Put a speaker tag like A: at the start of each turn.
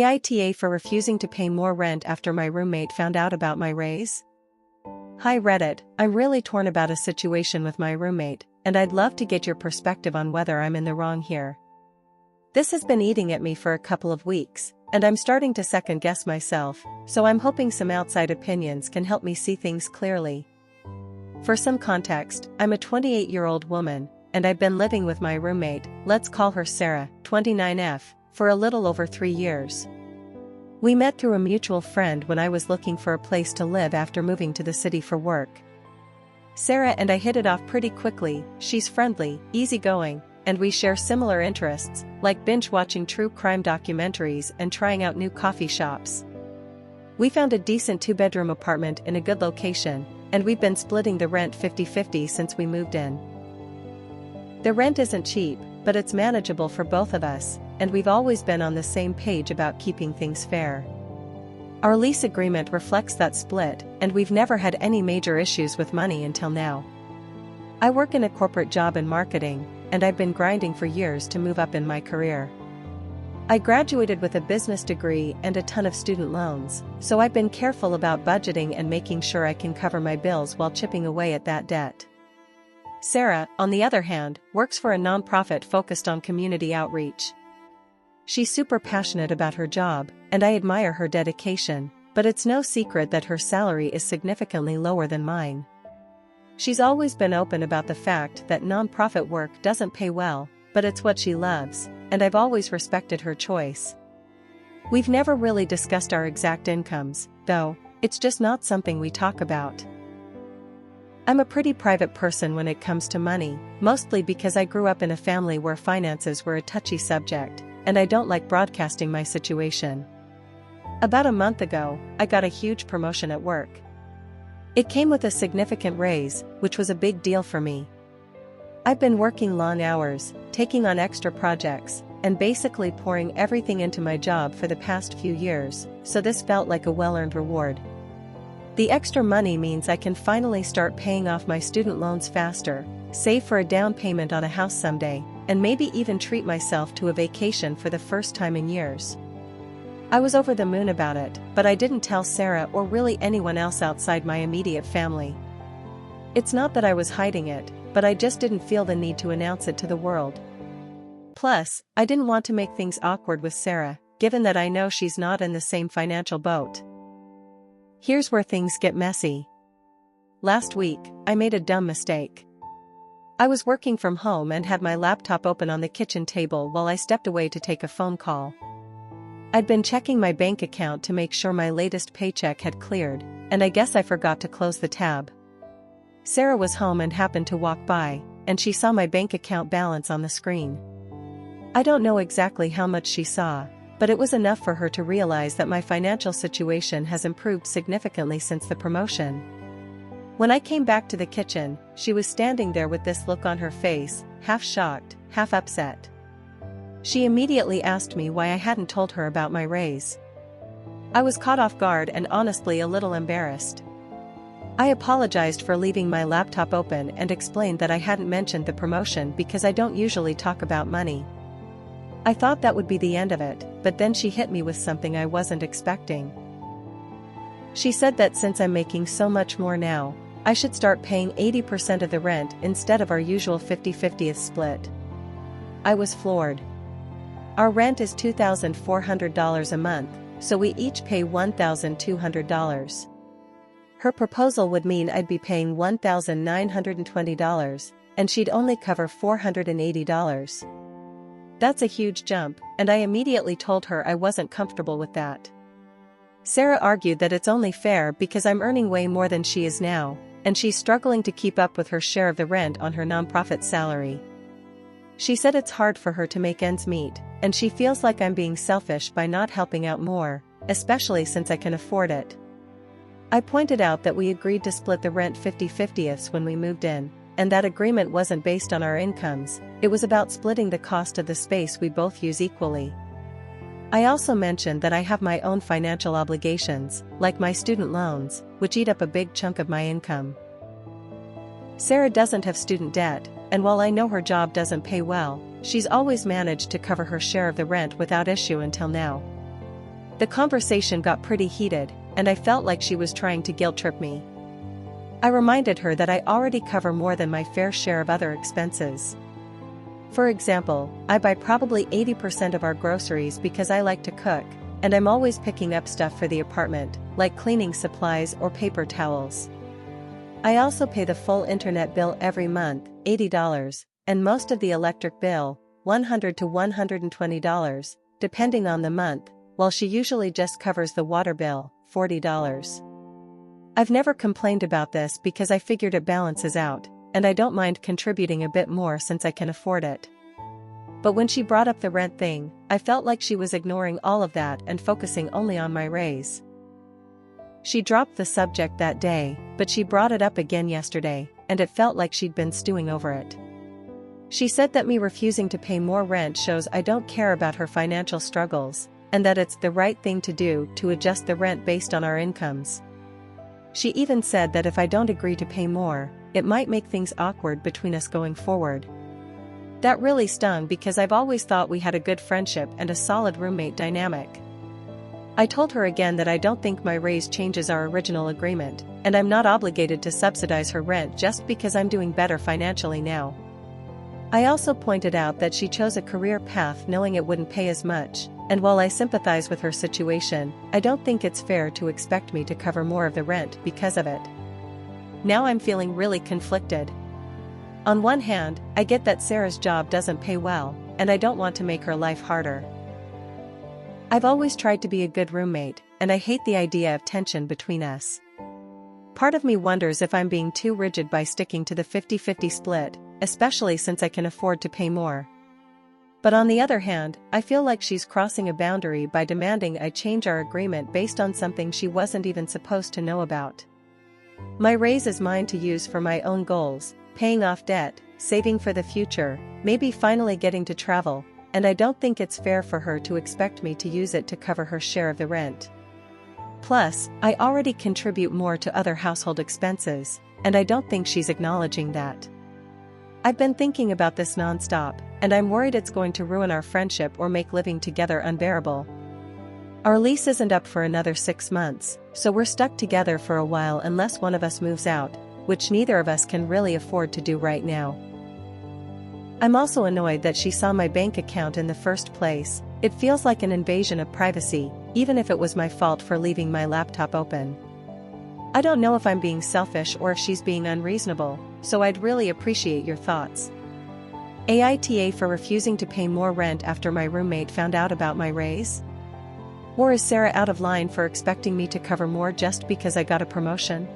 A: Aita for refusing to pay more rent after my roommate found out about my raise? Hi Reddit, I'm really torn about a situation with my roommate, and I'd love to get your perspective on whether I'm in the wrong here. This has been eating at me for a couple of weeks, and I'm starting to second-guess myself, so I'm hoping some outside opinions can help me see things clearly. For some context, I'm a 28-year-old woman, and I've been living with my roommate, let's call her Sarah, 29F, for a little over 3 years. We met through a mutual friend when I was looking for a place to live after moving to the city for work. Sarah and I hit it off pretty quickly. She's friendly, easygoing, and we share similar interests, like binge-watching true crime documentaries and trying out new coffee shops. We found a decent 2-bedroom apartment in a good location, and we've been splitting the rent 50-50 since we moved in. The rent isn't cheap, but it's manageable for both of us, and we've always been on the same page about keeping things fair. Our lease agreement reflects that split, and we've never had any major issues with money until now. I work in a corporate job in marketing, and I've been grinding for years to move up in my career. I graduated with a business degree and a ton of student loans, so I've been careful about budgeting and making sure I can cover my bills while chipping away at that debt. Sarah, on the other hand, works for a nonprofit focused on community outreach. She's super passionate about her job, and I admire her dedication, but it's no secret that her salary is significantly lower than mine. She's always been open about the fact that nonprofit work doesn't pay well, but it's what she loves, and I've always respected her choice. We've never really discussed our exact incomes, though, it's just not something we talk about. I'm a pretty private person when it comes to money, mostly because I grew up in a family where finances were a touchy subject, and I don't like broadcasting my situation. About a month ago, I got a huge promotion at work. It came with a significant raise, which was a big deal for me. I've been working long hours, taking on extra projects, and basically pouring everything into my job for the past few years, so this felt like a well-earned reward. The extra money means I can finally start paying off my student loans faster, save for a down payment on a house someday, and maybe even treat myself to a vacation for the first time in years. I was over the moon about it, but I didn't tell Sarah or really anyone else outside my immediate family. It's not that I was hiding it, but I just didn't feel the need to announce it to the world. Plus, I didn't want to make things awkward with Sarah, given that I know she's not in the same financial boat. Here's where things get messy. Last week, I made a dumb mistake. I was working from home and had my laptop open on the kitchen table while I stepped away to take a phone call. I'd been checking my bank account to make sure my latest paycheck had cleared, and I guess I forgot to close the tab. Sarah was home and happened to walk by, and she saw my bank account balance on the screen. I don't know exactly how much she saw, but it was enough for her to realize that my financial situation has improved significantly since the promotion. When I came back to the kitchen, she was standing there with this look on her face, half shocked, half upset. She immediately asked me why I hadn't told her about my raise. I was caught off guard and honestly a little embarrassed. I apologized for leaving my laptop open and explained that I hadn't mentioned the promotion because I don't usually talk about money. I thought that would be the end of it, but then she hit me with something I wasn't expecting. She said that since I'm making so much more now, I should start paying 80% of the rent instead of our usual 50-50th split. I was floored. Our rent is $2,400 a month, so we each pay $1,200. Her proposal would mean I'd be paying $1,920, and she'd only cover $480. That's a huge jump, and I immediately told her I wasn't comfortable with that. Sarah argued that it's only fair because I'm earning way more than she is now, and she's struggling to keep up with her share of the rent on her nonprofit salary. She said it's hard for her to make ends meet, and she feels like I'm being selfish by not helping out more, especially since I can afford it. I pointed out that we agreed to split the rent 50-50ths when we moved in, and that agreement wasn't based on our incomes, it was about splitting the cost of the space we both use equally. I also mentioned that I have my own financial obligations, like my student loans, which eat up a big chunk of my income. Sarah doesn't have student debt, and while I know her job doesn't pay well, she's always managed to cover her share of the rent without issue until now. The conversation got pretty heated, and I felt like she was trying to guilt trip me. I reminded her that I already cover more than my fair share of other expenses. For example, I buy probably 80% of our groceries because I like to cook, and I'm always picking up stuff for the apartment, like cleaning supplies or paper towels. I also pay the full internet bill every month, $80, and most of the electric bill, $100 to $120, depending on the month, while she usually just covers the water bill, $40. I've never complained about this because I figured it balances out, and I don't mind contributing a bit more since I can afford it. But when she brought up the rent thing, I felt like she was ignoring all of that and focusing only on my raise. She dropped the subject that day, but she brought it up again yesterday, and it felt like she'd been stewing over it. She said that me refusing to pay more rent shows I don't care about her financial struggles, and that it's the right thing to do to adjust the rent based on our incomes. She even said that if I don't agree to pay more, it might make things awkward between us going forward. That really stung because I've always thought we had a good friendship and a solid roommate dynamic. I told her again that I don't think my raise changes our original agreement, and I'm not obligated to subsidize her rent just because I'm doing better financially now. I also pointed out that she chose a career path knowing it wouldn't pay as much, and while I sympathize with her situation, I don't think it's fair to expect me to cover more of the rent because of it. Now I'm feeling really conflicted. On one hand, I get that Sarah's job doesn't pay well, and I don't want to make her life harder. I've always tried to be a good roommate, and I hate the idea of tension between us. Part of me wonders if I'm being too rigid by sticking to the 50-50 split, especially since I can afford to pay more. But on the other hand, I feel like she's crossing a boundary by demanding I change our agreement based on something she wasn't even supposed to know about. My raise is mine to use for my own goals, paying off debt, saving for the future, maybe finally getting to travel, and I don't think it's fair for her to expect me to use it to cover her share of the rent. Plus, I already contribute more to other household expenses, and I don't think she's acknowledging that. I've been thinking about this nonstop, and I'm worried it's going to ruin our friendship or make living together unbearable. Our lease isn't up for another 6 months, so we're stuck together for a while unless one of us moves out, which neither of us can really afford to do right now. I'm also annoyed that she saw my bank account in the first place. It feels like an invasion of privacy, even if it was my fault for leaving my laptop open. I don't know if I'm being selfish or if she's being unreasonable, so I'd really appreciate your thoughts. Aita for refusing to pay more rent after my roommate found out about my raise? Or is Sarah out of line for expecting me to cover more just because I got a promotion?